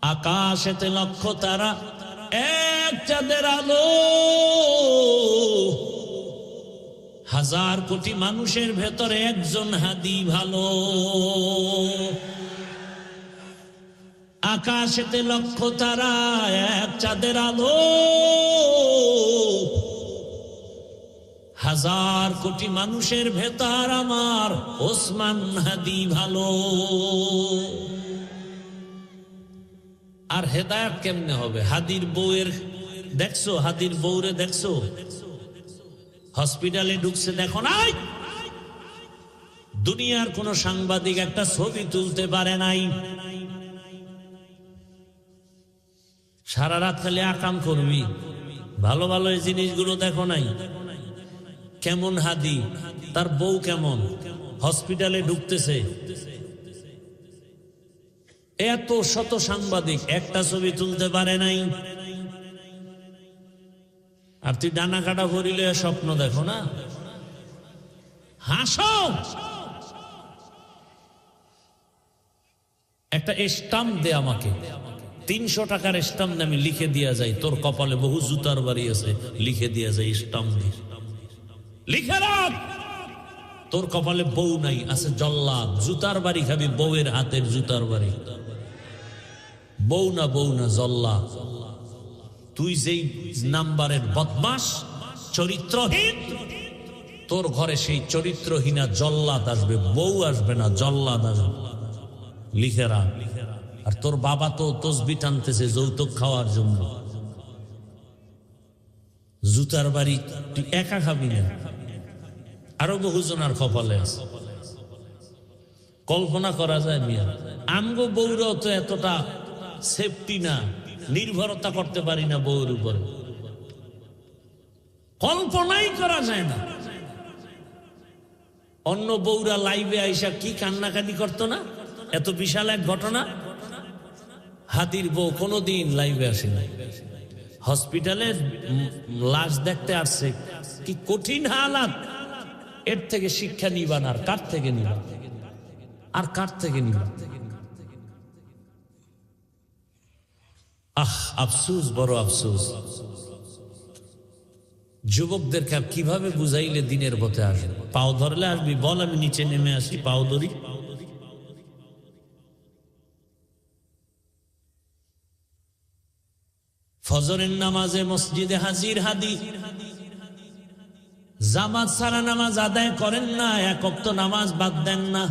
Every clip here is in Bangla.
আকাশেতে লক্ষ তারা, এক চাঁদের আলো, হাজার কোটি মানুষের ভেতরে একজন হাদি ভালো। আকাশেতে লক্ষ তারা, এক চাঁদের আলো, হাজার কোটি মানুষের ভেতর আমার ওসমান হাদি ভালো। আর হেদায়েত কেমনে হবে? হাদির বউয়ের দেখছো, হাদির বউরে দেখছো হসপিটালে ঢুকছে, দেখো নাই? দুনিয়ার কোন সাংবাদিক একটা ছবি তুলতে পারে নাই। সারা রাত খালি আকাম করবি, ভালো ভালো এই জিনিসগুলো দেখো নাই? কেমন হাদি, তার বউ কেমন, হসপিটালে ঢুকতেছে, এত শত সাংবাদিক একটা ছবি তুলতে পারে নাই। আর তুই ডানা কাটা ভরিলে স্বপ্ন দেখো না? হাসো। একটা স্টাম্প দে আমাকে, 300 টাকার স্টাম্প আমি লিখে দিয়া যাই, তোর কপালে বহু জুতার বাড়ি আছে, লিখে দিয়া যাই স্টাম্প দিয়ে, লিখে রাখ। তোর কপালে বউ নাই, আছে জল্লাদ, জুতার বাড়ি খাবি, বউয়ের হাতের জুতার বাড়ি। বউ না জল্লাদ। তুই যেই নাম্বারের বদমাস, চরিত্রহীন, তোর ঘরে সেই চরিত্রহীনা জল্লাদ আসবে, বউ আসবে না, জল্লাদ আসবে। লিখে রাখ। আর তোর বাবা তো তসবি টানতেছে যৌতুক খাওয়ার জন্য। জুতার বাড়ি তুই একা খাবি না, আরো বহুজনার কপালে আছে। কল্পনা করা যায় মিয়া, আমগো বউরাও তো এতটা সেফটি না, নির্ভরতা করতে পারি না বউর উপরে, কল্পনাই করা যায় না। অন্য বউরা লাইভে আইসা কি কান্নাকাটি করতো না, এত বিশাল এক ঘটনা। হাদির বউ কোনোদিন লাইভে আসে না, হসপিটালে লাশ দেখতে আসছে, কি কঠিন হালাত। এর থেকে শিক্ষা নিবান আর কার থেকে নিবা, আর কার থেকে নিবা? আহ, আফসোস, বড় আফসোস। যুবকদেরকে কিভাবে বুঝাইলে দিনের পথে আসবে? পাও ধরলে আসবি, বল আমি নিচে নেমে আসি, পাও ধরি। ফজরের নামাজে মসজিদে হাজির হাদি, জামাত ছাড়া নামাজ আদায় করেন না, এক ওয়াক্ত নামাজ বাদ দেন না।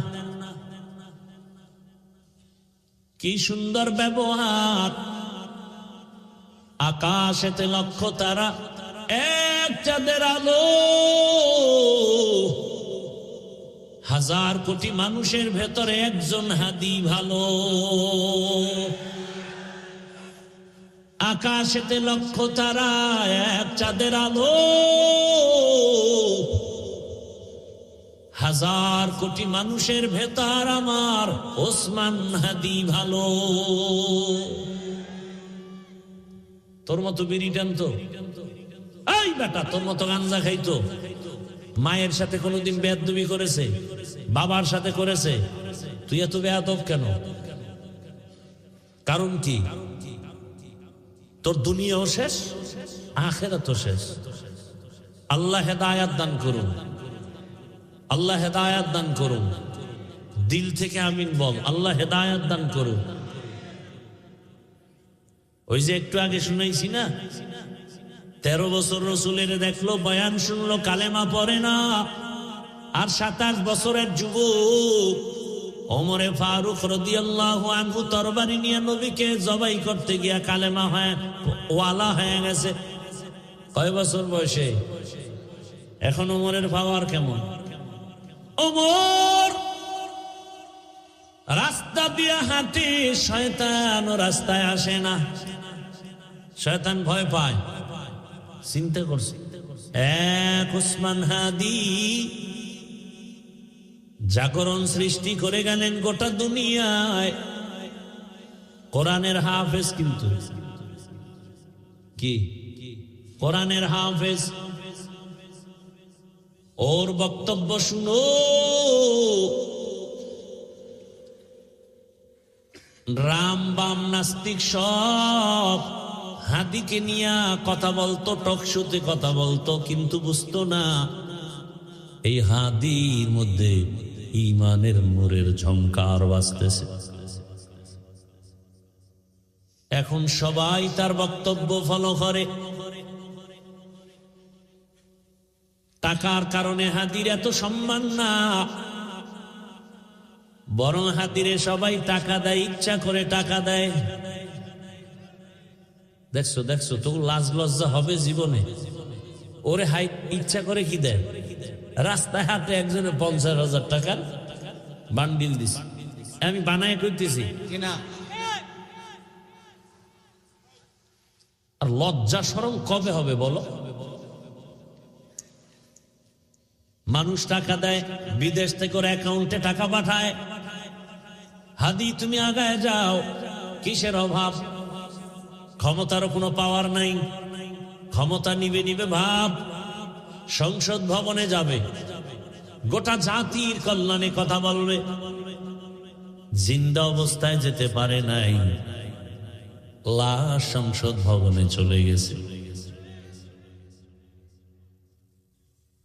কি সুন্দর ব্যবহার। আকাশেতে লক্ষ তারা, এক চাঁদের আলো, হাজার কোটি মানুষের ভেতরে একজন হাদি ভালো। আকাশেতে লক্ষ তারা, এক চাঁদের আলো, হাজার কোটি মানুষের ভেতর আমার ওসমান হাদি ভালো। তোর মতো বিড়ি টানতো, এই বেটা তোর মতো গাঞ্জা খাইতো, মায়ের সাথে কোনোদিন বেয়াদবি করেছে, বাবার সাথে করেছে, তুই এত বেয়াদব কেন? কারণ কি? তোর দুনিয়াও শেষ, আখিরাতও শেষ। আল্লাহ হেদায়াত দান করুন, আল্লাহ হেদায়াত দান করুন। দিল থেকে আমিন বল, আল্লাহ হেদায়াত দান করুন। ওই যে একটু আগে শুনাইছি না, 13 বছর রসুলের দেখলো, বয়ান শুনলো, কালেমা পড়ে না। আর 27 বছরের যুবক ওমরে ফারুক রাদিয়াল্লাহু আনহু তরবারি নিয়ে নবীকে জবাই করতে গিয়া কালেমা হয় ওয়ালা হয়ে গেছে। কয় বছর বয়সে? এখন ওমরের পাওয়ার কেমন? ওমর রাস্তা দিয়ে হাঁটে, শয়তান রাস্তায় আসে না, শয়তান ভয় পায়। চিন্তা করছে, এক ওসমান হাদি জাগরণ সৃষ্টি করে গেলেন গোটা দুনিয়ায়। কোরআনের হাফেজ, কিন্তু কি কোরআনের হাফেজ। ওর বক্তব্য শুনো, রাম বাম নাস্তিক সব হাদিকে নিয়ে কথা বলতো, টকশোতে কথা বলতো, কিন্তু বুঝতো না এই হাদির মধ্যে ঈমানের নূরের ঝংকার বাজতেছে। এখন সবাই তার বক্তব্য ফলো করে। টাকার কারণে হাদির এত সম্মান না, বরং হাদিরে সবাই টাকা দেয়, ইচ্ছা করে টাকা দেয়। দেখছো দেখছো, তো লাজ লজ্জা হবে জীবনে? ওরে হাই ইচ্ছা করে কি দেয়? রাস্তায় হাতে একজনে 50,000 টাকার বান্ডিল দিছে, আমি বানায় করতেছি কিনা। আর লজ্জা শরম কবে হবে বলো? মানুষ টাকা দেয়, বিদেশ থেকে ওর অ্যাকাউন্টে টাকা পাঠায়। হাদি তুমি আগায় যাও, কিসের অভাব? ক্ষমতারও কোনো পাওয়ার নাই, ক্ষমতা নিবে নিবে ভাব। সংসদ ভবনে যাবে, গোটা জাতির কল্যাণে কথা বলবে, জিন্দা অবস্থায় যেতে পারে নাই, লাশ সংসদ ভবনে চলে গেছে।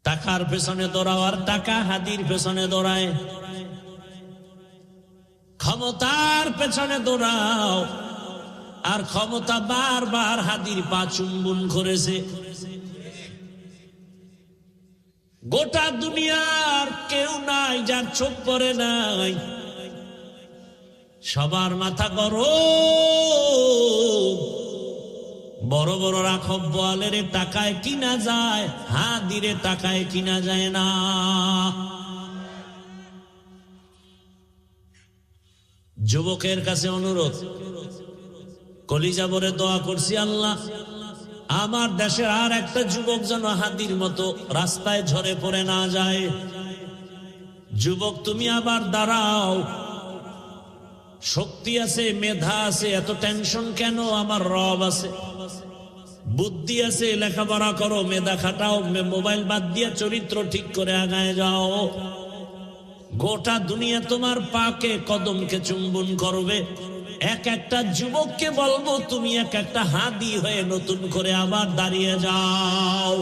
টাকার পেছনে দৌড়াও আর টাকা হাদির পেছনে দৌড়ায়। ক্ষমতার পেছনে দৌড়াও আর ক্ষমতা বারবার হাদির পা চুম্বন করেছে। গোটা দুনিয়ার কেউ নাই যার চোখ পড়ে নাই, সবার মাথা গরম। বড় বড় রাখব বোয়ালের টাকায় কিনা যায়, হাদিরে টাকায় কিনা যায় না। যুবকের কাছে অনুরোধ, কলিজা ভরে দোয়া করছি, আল্লাহ আমার দেশের আর একটা যুবক যেন হাদির মতো রাস্তায় ঝরে পড়ে না যায়। যুবক তুমি আবার দাঁড়াও, শক্তি আছে, মেধা আছে, এত টেনশন কেন? আমার রব আছে, বুদ্ধি আছে, লেখাপড়া করো, মেধা খাটাও, মোবাইল বাদ দিয়ে চরিত্র ঠিক করে আগায় যাও। গোটা দুনিয়া তোমার পাকে কদমকে চুম্বন করবে। এক একটা যুবককে বলবো তুমি এক একটা হাদি হয়ে নতুন করে আবার দাঁড়িয়ে যাও।